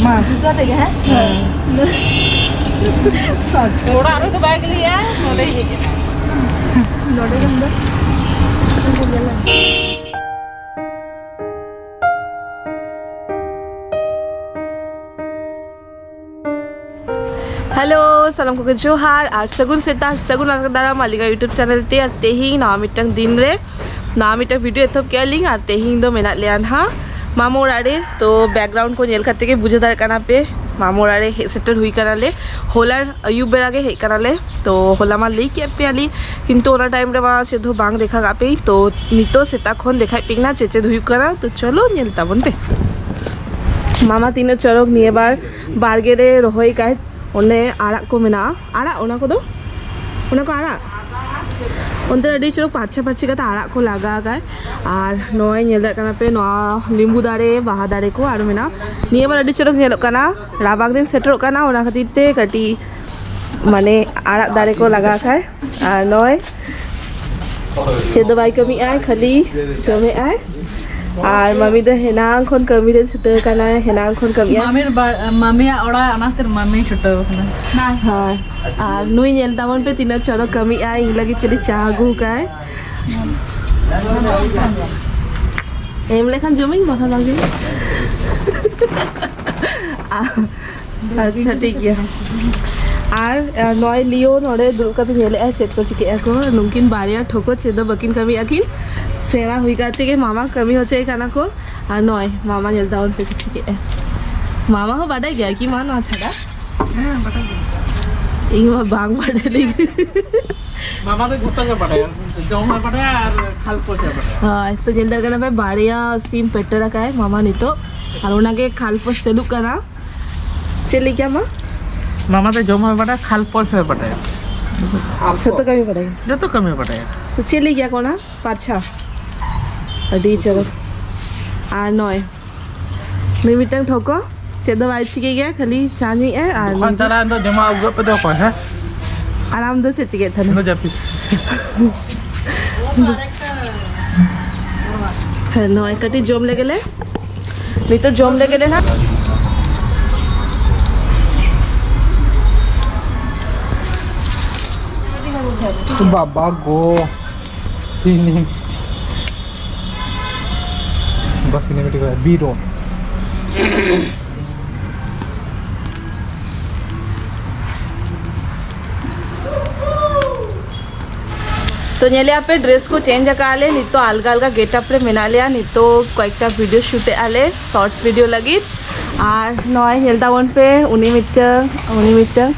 मा juga teh ya. Orang orang tu baik li ya, nolai je. Nolai kan dah. Hello सलाम को जोहार और सगुन सेता सगुन दारा मालिका यूट्यूब चैनल ते तेहिंग ना मिटंग दिन रे ना मिटंग वीडियो एथब के लिंग और तेहिंग दो मेना लेन हा मामो ओरारे तो बैकग्राउंड को नेल करते के बुझे दार कना पे मामो ओरारे हे सेटल हुई कराले होला अयुब बेरा के हे कराले तो होला मा लई के पे आली किंतु ओना टाइम रे मा सेधो बांग देखा गापे तो नितो सेता खोन देखाय पिंगना चेचे हुई करा तो चलो नेल ताबन पे मामा तीन चरक निये बार बारगे रे रोहई काय ओने आड़ा को मेना आड़ा ओना को दो ओना को आड़ा उनते अड़ी चलो पाछा पाछी का आड़ा को लगा गए और नॉय नेल कना पे नो लिंबू दारे बाहा दारे को आरो मेना निये बार अड़ी चलो नेल कना राबाग दिन सेटर कना ओना खातिर ते कटी माने आड़ा दारे को लगा खाए और नॉय सेद बाई कमी आए खाली जमे आए और मम्मी दो हेनांग खन कमी रे छुटे कना हेनांग खन कमी मम्मी ओड़ा अनातर मम्मी छुटे कना ना हां और नुई नेल तावन पे तीन चरो कमी आए इन लगी चली चागू काय एम लेखन जमिन बखा लगे अच्छा ठीक है और नॉय लियो नोड़े दुका तो नेले है चेक को सिके को नुकिन बारिया ठोको छेदो बकिन कमी अकिन सेवा हुई करते के मामा कमी हो जाए खाना को और नॉय मामा जलता उन पे सिके मामा हो बड़ा गया कि मां ना छड़ा हां बड़ा गया इंग में बांग बड़े लेगी मामा तो गुत्ता के बड़ा जो में बड़ा और खाल को से बड़ा हां तो जल्दा करना पे बारिया सीम पेटे रखा है मामा ने तो और उना के खाल पर सेलू करा चली क्या मां मामा तो जो में बड़ा खाल पर से बड़ा तो कमी पड़ेगा जो तो कमी पड़ेगा तो चली क्या कोना पाछा अडी चलो आ नॉय निमितंग ठोको चेदो वाई चिके गया खाली चानी है आ खान चला तो जमा उग पे दो है आराम दो से चिके थन नो जापी है नॉय कटी जोम ले गेले नहीं तो जोम ले गेले ना बाबा गो सीनी बस सिनेमेटिक है बीरो तो नेले आपे ड्रेस को चेंज आले नहीं तो अलगा अलगा गेटअप रे मेना लिया नहीं तो कयेकटा वीडियो शूटे आले शॉर्ट्स वीडियो लगी और नय नेलता वन पे उनी मिटंग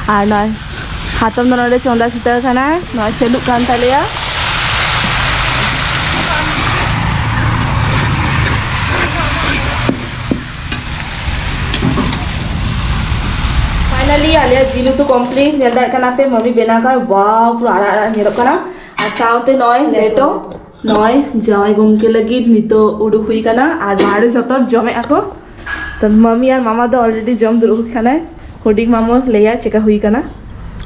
और नय हाथम नोड़े चंदा सीता खाना नय चलुक कान तालेया फाइनली आलिया जिलू तो कंप्लीट नेलदा काना पे मम्मी बेना का वाव पूरा आड़ा नेरो काना और साउते नय लेटो नय जाय गमके लगी नितो उडुक हुई काना और बाहर जतर जमे आको तो मम्मी और मामा तो ऑलरेडी जम दुरुक खाना होडिंग मामो लेया चेका हुई काना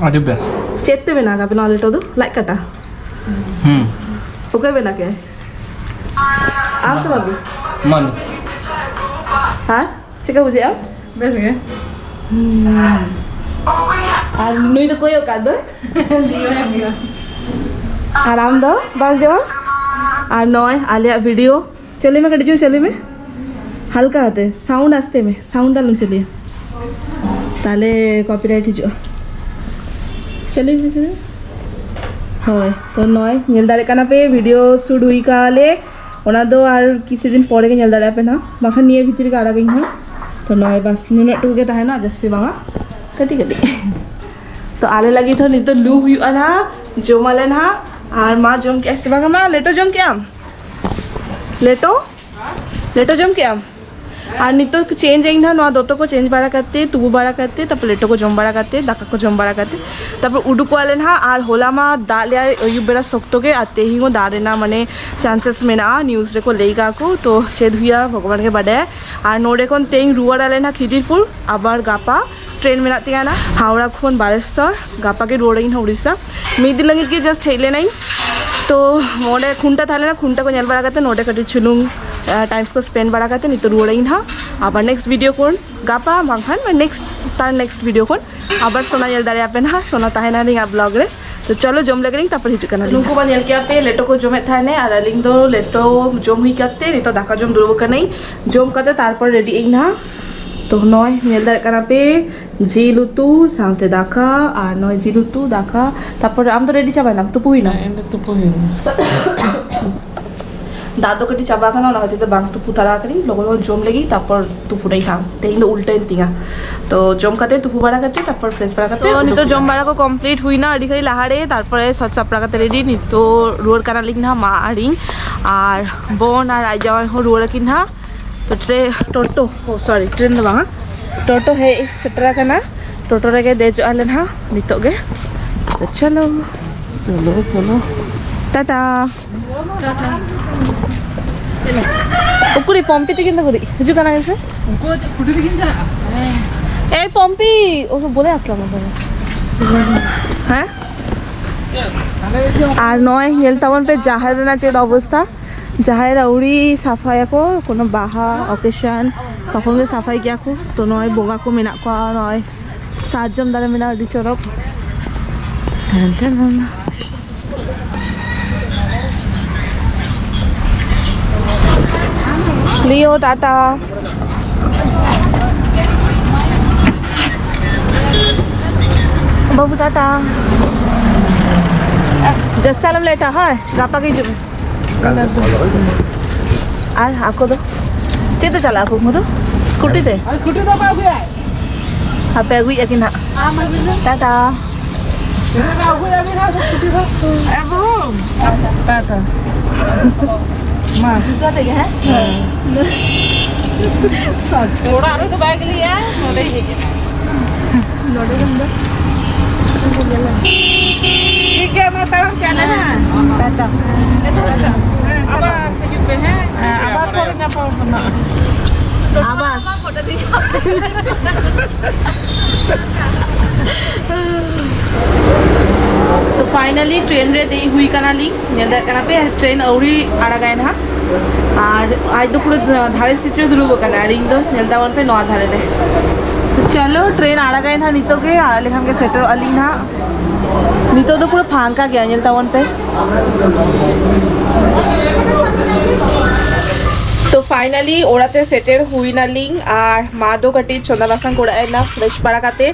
अरे बेस चेते बेना का बेना लेटो दो लाइक कटा ओके बेना के आप सब अभी मन हां चेका बुझे आप बेस के और नुई तो कोई औकात दो आराम दो बस जो और नॉय आलिया वीडियो चले में कटी चले में हल्का आते साउंड आस्ते में साउंड डालूं चलिए ताले कॉपीराइट हिजो चलिए में चलिए हाँ तो नॉय नेल दारे काना पे वीडियो शूट हुई काले ओना दो और किसी दिन पड़े के नेल दारे पे ना बाखा निये भीतर का आड़ा गई हां तो नॉय बस नुना टूके ता है ना जस्से बांगा कटी कटी तो आले लगी तो नहीं तो लू हुई ना जो माले ना और माँ जम के ऐसे बांगा माँ लेटो जम क्या लेटो जम क्या और नहीं तो चेंज आई था ना दोटो को चेंज बाड़ा करते तुबू बाड़ा करते तब लेटो को जम बाड़ा करते दाका को जम बाड़ा करते तब उडुक वाले ना और होला मा दा लिया अयुब बेरा सख्तो के आते ही दारे ना माने चांसेस में ना न्यूज़ रे को लेगा को तो चेद हुआ भगवान के बाडे और नोड़े को तेईं रुआर आले ना खिदिरपुर आबार गापा ट्रेन में नाती ना हावड़ा खन बालेश्वर गापा के रुआर ना उड़ीसा मीद लंगित के जस्ट हेले नहीं तो मोड़े खुंटा था ना खुंटा को नेल बाड़ा करते नोड़े कटी चुलुंग टाइम्स को स्पेंड बाड़ा करते नहीं तो रुआर ना abar next video kon gapa bangkhan next video kon abar sona nyel dare apen ha sona tahena ring vlog re तो चलो जम लगे तापर हिजू कना नुको बा नेल के पे लेटो को जमे थाने और अलिंग दो लेटो जम हुई करते नहीं तो दाका जम दुरबो कनाई जम करते तारपर रेडी इन ना तो नय नेल दरे कना पे जिल उतु सामते दाका और नय जिल उतु दाका तापर आम तो रेडी चाबा ना तुपु हुई ना तुपु हुई दादो कटी चाबा खाना ना होती तो बांग तुपु तारा करी लोगों को जम लगी तापर तुपु नहीं खाम तेहिं दो उल्टा इंतिंगा तो जम करते तुपु बड़ा करते तापर फ्रेश बड़ा करते तो नितो जम बड़ा को कंप्लीट हुई ना अड़ी खरी लाहारे तापर सच सापड़ा करते रेडी नितो रुआर काना लिंग ना मा आरिंग और बोन और आई जाओ हो रुआर किन ना तो टोटो ओ सॉरी ट्रेन दो बांगा टोटो है सेटरा करना टोटो रे दे जो आलन हा नितो गे तो चलो टाटा उकुरी पंपी ते किंदा करी हिजू काना गेसे उनको स्कूटी पे किंदा ए पंपी ओ बोले আসলাম হ্যাঁ আর নয় হেলতাবন पे জাহার না যে অবস্থা জাহার আউরি সাফাই को কোনো বাহা অকেশন তখন যে সাফাই গিয়া को তো নয় বোগা को মেনা को নয় সাতজন দাঁড়া মেনা আদি চরক लियो टाटा बाबू टाटा जस्ट आलम लेटा है गापा की जुम आर आको दो चेते चला आको मधु स्कूटी ते तो बाबू है हापे अगुई अकिन हा टाटा बाबू अभी ना स्कूटी तो ए बाबू टाटा मां जुगा ते है सच थोड़ा आरो तो बैग लिया नोडे ही नोडे बंदा ठीक है मैं तरफ जाना है टाटा अब सजुद पे है अब थोड़ा ना पाओ ना अब फोटो दिखा तो फाइनली ट्रेन रे दे हुई कना ली नेल कना पे ट्रेन औरी आड़ा गए ना और आज तो पूरे धारे सीट रे दुरुबो कना रिंग दो नेल दावन पे नवा धारे रे तो चलो ट्रेन आड़ा गए ना नितो के आड़ा लेखम के सेटर अली ना नितो तो पूरा फांका गया नेल दावन पे तो फाइनली ओराते सेटेर हुई ना लिंग और मा दो कटी चंदा बासन कोड़ा ना फ्रेश बड़ा काते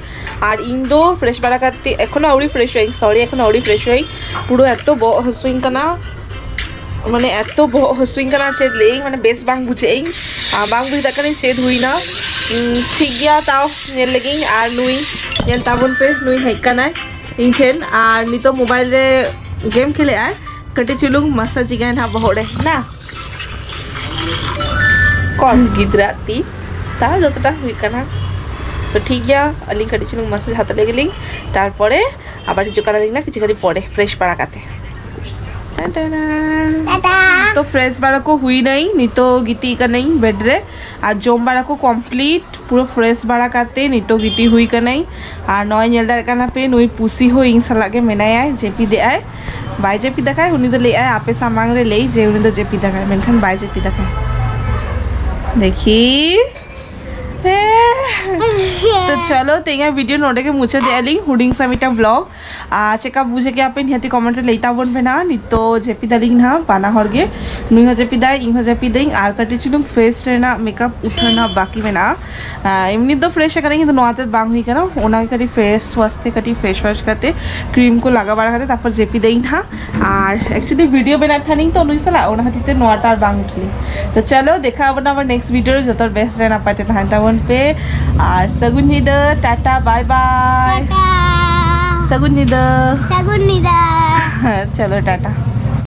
और इन दो फ्रेश बड़ा काते एखोनो औरी फ्रेश होई सॉरी एखोनो औरी फ्रेश होई पुरो एतो बो हसुइंग कना माने एतो बो हसुइंग कना चेद लेइंग माने बेस बांग बुझेइंग बांग बुझदा कने चेद हुई ना ठीक गया ताओ नेल लगिंग और नुई नेल ताबन पे नुई हेक कना इन ठेन और नितो मोबाइल रे गेम खेले आय कटे चुलुंग मसा जिगा ना बहोड़े ना कौन गिद्राती ता जतटा हुई कना तो ठीक गया अली कटी चुलुंग मसा हाथ ले गेलिंग तारपरे आबार हिजु कना लिंग ना किछि करी पड़े फ्रेश पड़ा काते तो फ्रेश बाड़ा को हुई नहीं नितो गीती का नहीं बेड रे और जोम बाड़ा को कंप्लीट पूरा फ्रेश बाड़ा काते नितो गीती हुई का नहीं और नय नेल दार काना पे नुई पुसी हो इन सला के मेनाया जेपी दे आय बाय जेपी देखाय उनी तो ले आय आपे सामांग रे ले जे उनी तो जेपी देखाय मेनखान बाय जेपी देखाय देखी तो चलो तेंगा वीडियो नोडे के मुझे दे आली हुडिंग समिटा ब्लॉग चेका बुझे के आपे निहती कमेंट लेता बन पे ना नितो जेपी दालिंग ना पाना हरगे नुई हो जेपी दाई इन हो जेपी देंग आर कटे चिलुंग फेस रेना मेकअप उठना बाकी में ना एमनी तो फ्रेश करेंगे तो नोआते बांग हुई कना ओना के कटी फेस वास्ते कटी फेस वॉश करते क्रीम को लगा बाड़ा करते तापर जेपी देंग ना और एक्चुअली वीडियो बना था नहीं तो नुई सला ओना हतीते नोआटा बांग उठली तो चलो देखा अब ना नेक्स्ट वीडियो जतर बेस्ट रहना पाते था वन पे और सगुन निदा टाटा बाय बाय सगुन निदा चलो टाटा।